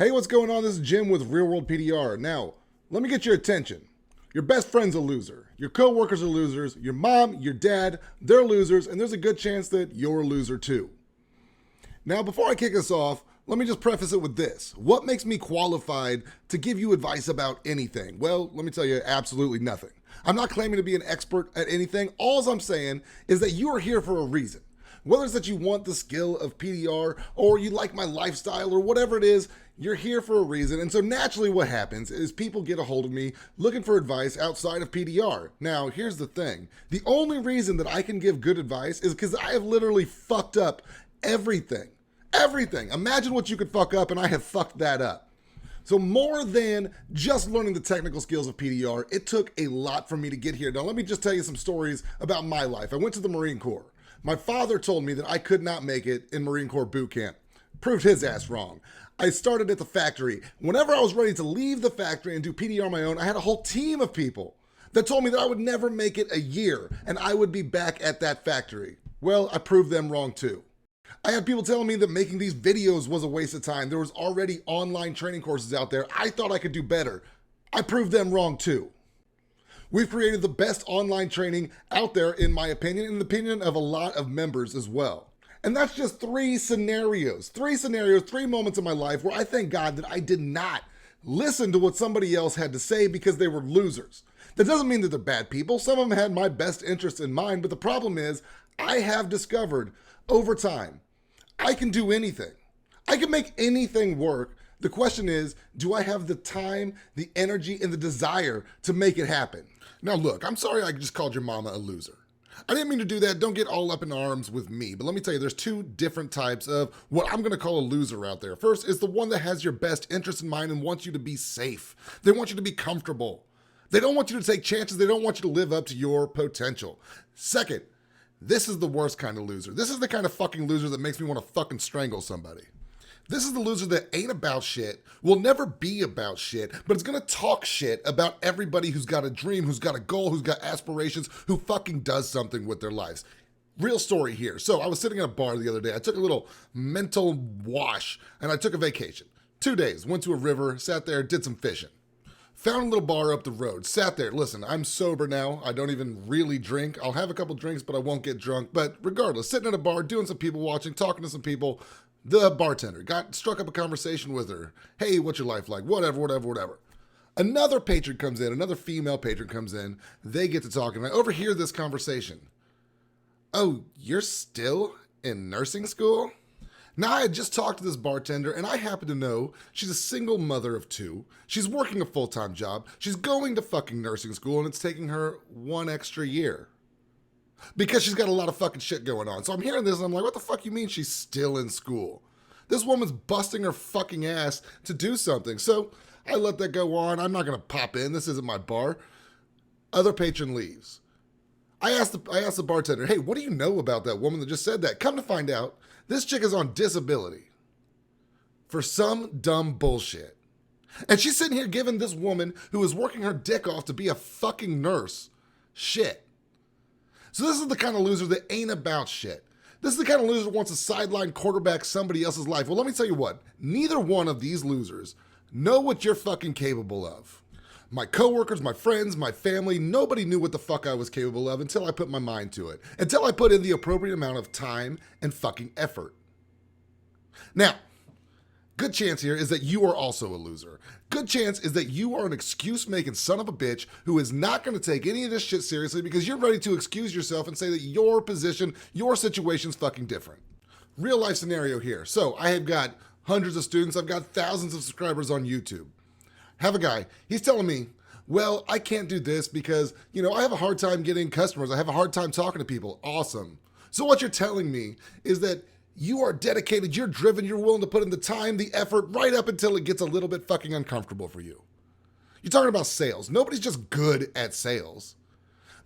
Hey, what's going on? This is Jim with Real World PDR. Now, let me get your attention. Your best friend's a loser. Your coworkers are losers. Your mom, your dad, they're losers, and there's a good chance that you're a loser too. Now, before I kick us off, let me just preface it with this. What makes me qualified to give you advice about anything? Well, let me tell you, absolutely nothing. I'm not claiming to be an expert at anything. All I'm saying is that you are here for a reason. Whether it's that you want the skill of PDR or you like my lifestyle or whatever it is, you're here for a reason. And so naturally what happens is people get a hold of me looking for advice outside of PDR. Now, here's the thing. The only reason that I can give good advice is because I have literally fucked up everything. Everything. Imagine what you could fuck up, and I have fucked that up. So more than just learning the technical skills of PDR, it took a lot for me to get here. Now, let me just tell you some stories about my life. I went to the Marine Corps. My father told me that I could not make it in Marine Corps boot camp. Proved his ass wrong. I started at the factory. Whenever I was ready to leave the factory and do PDR on my own, I had a whole team of people that told me that I would never make it a year and I would be back at that factory. Well, I proved them wrong too. I had people telling me that making these videos was a waste of time. There was already online training courses out there. I thought I could do better. I proved them wrong too. We've created the best online training out there, in my opinion, and the opinion of a lot of members as well. And that's just three scenarios, three moments in my life where I thank God that I did not listen to what somebody else had to say because they were losers. That doesn't mean that they're bad people. Some of them had my best interests in mind, but the problem is I have discovered over time, I can do anything. I can make anything work. The question is, do I have the time, the energy, and the desire to make it happen? Now look, I'm sorry I just called your mama a loser. I didn't mean to do that. Don't get all up in arms with me. But let me tell you, there's two different types of what I'm going to call a loser out there. First is the one that has your best interest in mind and wants you to be safe. They want you to be comfortable. They don't want you to take chances. They don't want you to live up to your potential. Second, this is the worst kind of loser. This is the kind of fucking loser that makes me want to fucking strangle somebody. This is the loser that ain't about shit, will never be about shit, but is gonna talk shit about everybody who's got a dream, who's got a goal, who's got aspirations, who fucking does something with their lives. Real story here. So I was sitting at a bar the other day. I took a little mental wash and I took a vacation. 2 days, went to a river, sat there, did some fishing. Found a little bar up the road, sat there. Listen, I'm sober now. I don't even really drink. I'll have a couple drinks, but I won't get drunk. But regardless, sitting at a bar, doing some people watching, talking to some people. The bartender struck up a conversation with her. Hey, what's your life like? Whatever. Another patron comes in, another female patron comes in. They get to talking. I overhear this conversation. Oh, you're still in nursing school? Now, I had just talked to this bartender, and I happen to know she's a single mother of 2. She's working a full-time job. She's going to fucking nursing school, and it's taking her 1 extra year. Because she's got a lot of fucking shit going on. So I'm hearing this and I'm like, what the fuck you mean she's still in school? This woman's busting her fucking ass to do something. So I let that go on. I'm not going to pop in. This isn't my bar. Other patron leaves. I asked the bartender, hey, what do you know about that woman that just said that? Come to find out, this chick is on disability for some dumb bullshit. And she's sitting here giving this woman who is working her dick off to be a fucking nurse shit. So this is the kind of loser that ain't about shit. This is the kind of loser that wants to sideline quarterback somebody else's life. Well, let me tell you what. Neither one of these losers know what you're fucking capable of. My coworkers, my friends, my family, nobody knew what the fuck I was capable of until I put my mind to it. Until I put in the appropriate amount of time and fucking effort. Now, good chance here is that you are also a loser. Good chance is that you are an excuse-making son of a bitch who is not going to take any of this shit seriously because you're ready to excuse yourself and say that your position, your situation's fucking different. Real life scenario here. So I have got hundreds of students. I've got thousands of subscribers on YouTube. Have a guy, he's telling me, well, I can't do this because, I have a hard time getting customers. I have a hard time talking to people. Awesome. So what you're telling me is that you are dedicated, you're driven, you're willing to put in the time, the effort, right up until it gets a little bit fucking uncomfortable for you. You're talking about sales. Nobody's just good at sales.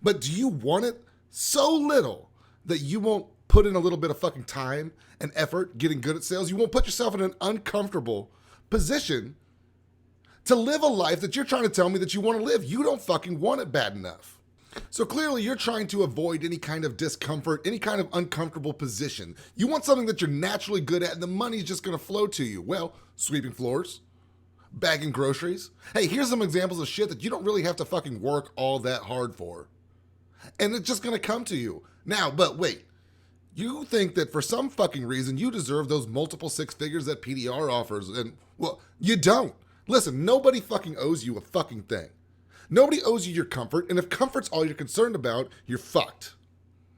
But do you want it so little that you won't put in a little bit of fucking time and effort getting good at sales? You won't put yourself in an uncomfortable position to live a life that you're trying to tell me that you want to live. You don't fucking want it bad enough. So clearly you're trying to avoid any kind of discomfort, any kind of uncomfortable position. You want something that you're naturally good at and the money's just gonna flow to you. Well, sweeping floors, bagging groceries. Hey, here's some examples of shit that you don't really have to fucking work all that hard for. And it's just gonna come to you. Now, but wait. You think that for some fucking reason you deserve those multiple six figures that PDR offers, and, well, you don't. Listen, nobody fucking owes you a fucking thing. Nobody owes you your comfort, and if comfort's all you're concerned about, you're fucked.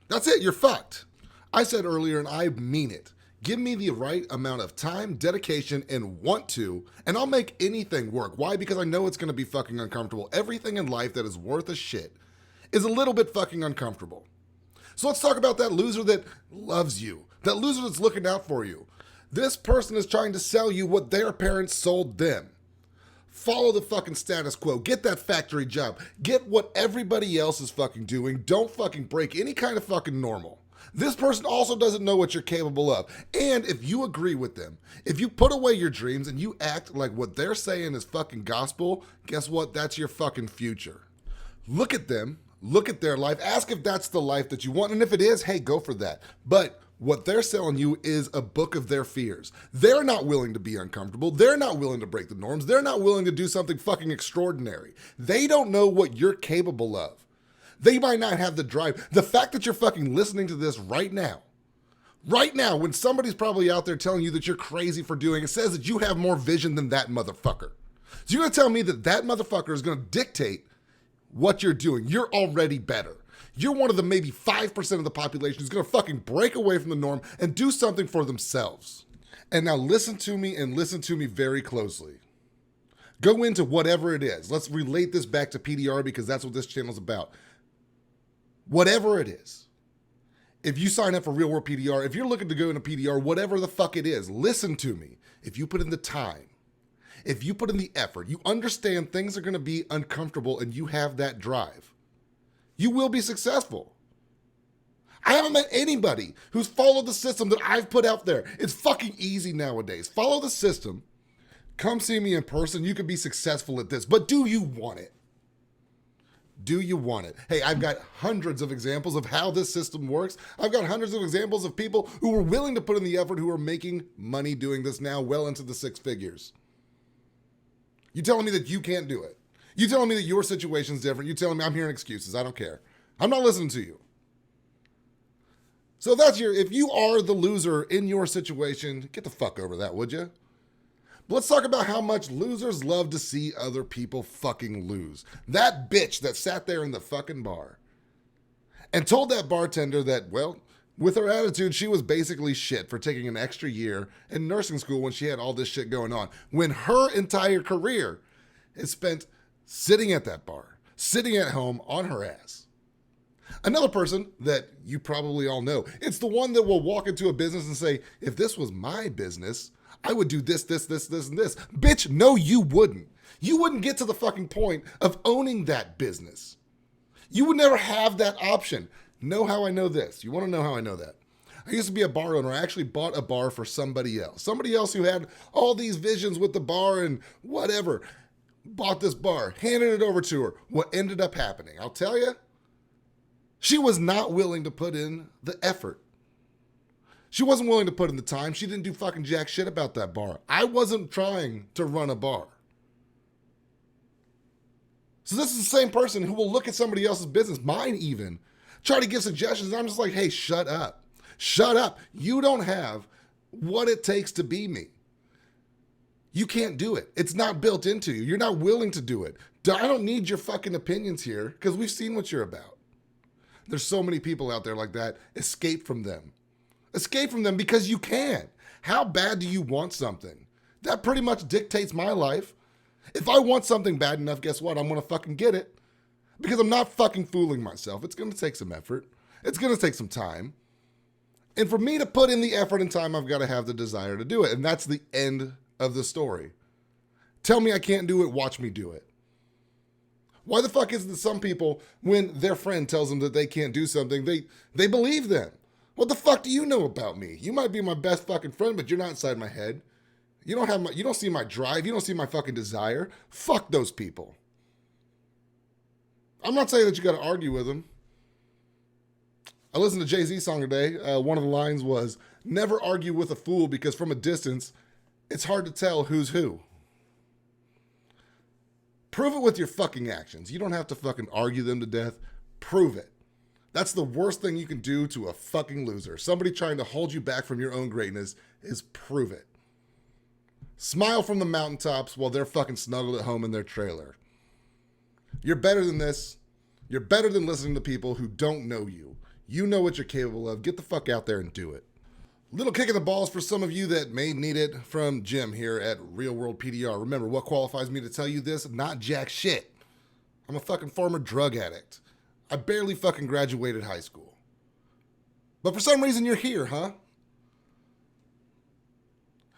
That's it, you're fucked. I said earlier, and I mean it. Give me the right amount of time, dedication, and want to, and I'll make anything work. Why? Because I know it's gonna be fucking uncomfortable. Everything in life that is worth a shit is a little bit fucking uncomfortable. So let's talk about that loser that loves you, that loser that's looking out for you. This person is trying to sell you what their parents sold them. Follow the fucking status quo. Get that factory job. Get what everybody else is fucking doing. Don't fucking break any kind of fucking normal. This person also doesn't know what you're capable of. And if you agree with them, if you put away your dreams and you act like what they're saying is fucking gospel, guess what? That's your fucking future. Look at them. Look at their life. Ask if that's the life that you want. And if it is, hey, go for that. But what they're selling you is a book of their fears. They're not willing to be uncomfortable. They're not willing to break the norms. They're not willing to do something fucking extraordinary. They don't know what you're capable of. They might not have the drive. The fact that you're fucking listening to this right now, when somebody's probably out there telling you that you're crazy for doing it, says that you have more vision than that motherfucker. So you're gonna tell me that that motherfucker is gonna dictate what you're doing? You're already better. You're one of the maybe 5% of the population who's gonna fucking break away from the norm and do something for themselves. And now listen to me and listen to me very closely. Go into whatever it is. Let's relate this back to PDR because that's what this channel is about. Whatever it is. If you sign up for Real World PDR, if you're looking to go into PDR, whatever the fuck it is, listen to me. If you put in the time, if you put in the effort, you understand things are going to be uncomfortable and you have that drive, you will be successful. I haven't met anybody who's followed the system that I've put out there. It's fucking easy nowadays. Follow the system. Come see me in person. You can be successful at this, but do you want it? Do you want it? Hey, I've got hundreds of examples of how this system works. I've got hundreds of examples of people who were willing to put in the effort, who are making money doing this now, well into the six figures. You telling me that you can't do it? You telling me that your situation's different? You telling me I'm hearing excuses? I don't care. I'm not listening to you. So if you are the loser in your situation, get the fuck over that, would you? But let's talk about how much losers love to see other people fucking lose. That bitch that sat there in the fucking bar and told that bartender that, well, with her attitude, she was basically shit for taking an extra year in nursing school when she had all this shit going on. When her entire career is spent sitting at that bar, sitting at home on her ass. Another person that you probably all know, it's the one that will walk into a business and say, if this was my business, I would do this, this, this, this, and this. Bitch, no, you wouldn't. You wouldn't get to the fucking point of owning that business. You would never have that option. Know how I know this? You want to know how I know that? I used to be a bar owner. I actually bought a bar for somebody else. Somebody else who had all these visions with the bar and whatever. Bought this bar, handed it over to her. What ended up happening? I'll tell you. She was not willing to put in the effort. She wasn't willing to put in the time. She didn't do fucking jack shit about that bar. I wasn't trying to run a bar. So this is the same person who will look at somebody else's business, mine even, try to give suggestions. And I'm just like, hey, shut up. Shut up. You don't have what it takes to be me. You can't do it. It's not built into you. You're not willing to do it. I don't need your fucking opinions here because we've seen what you're about. There's so many people out there like that. Escape from them. Escape from them because you can. How bad do you want something? That pretty much dictates my life. If I want something bad enough, guess what? I'm going to fucking get it. Because I'm not fucking fooling myself. It's going to take some effort. It's going to take some time. And for me to put in the effort and time, I've got to have the desire to do it. And that's the end of the story. Tell me I can't do it, watch me do it. Why the fuck is it that some people, when their friend tells them that they can't do something, they believe them? What the fuck do you know about me? You might be my best fucking friend, but you're not inside my head. You don't see my drive. You don't see my fucking desire. Fuck those people. I'm not saying that you got to argue with them. I listened to Jay-Z song today. One of the lines was, never argue with a fool because from a distance, it's hard to tell who's who. Prove it with your fucking actions. You don't have to fucking argue them to death. Prove it. That's the worst thing you can do to a fucking loser. Somebody trying to hold you back from your own greatness is prove it. Smile from the mountaintops while they're fucking snuggled at home in their trailer. You're better than this. You're better than listening to people who don't know you. You know what you're capable of. Get the fuck out there and do it. Little kick in the balls for some of you that may need it from Jim here at Real World PDR. Remember, what qualifies me to tell you this? Not jack shit. I'm a fucking former drug addict. I barely fucking graduated high school. But for some reason you're here, huh?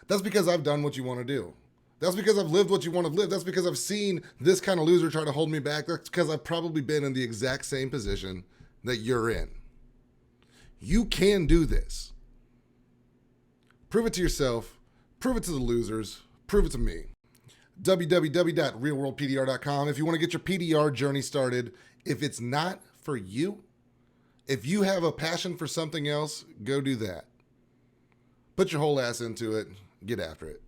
That's because I've done what you want to do. That's because I've lived what you want to live. That's because I've seen this kind of loser try to hold me back. That's because I've probably been in the exact same position that you're in. You can do this. Prove it to yourself. Prove it to the losers. Prove it to me. www.realworldpdr.com. If you want to get your PDR journey started, if it's not for you, if you have a passion for something else, go do that. Put your whole ass into it. Get after it.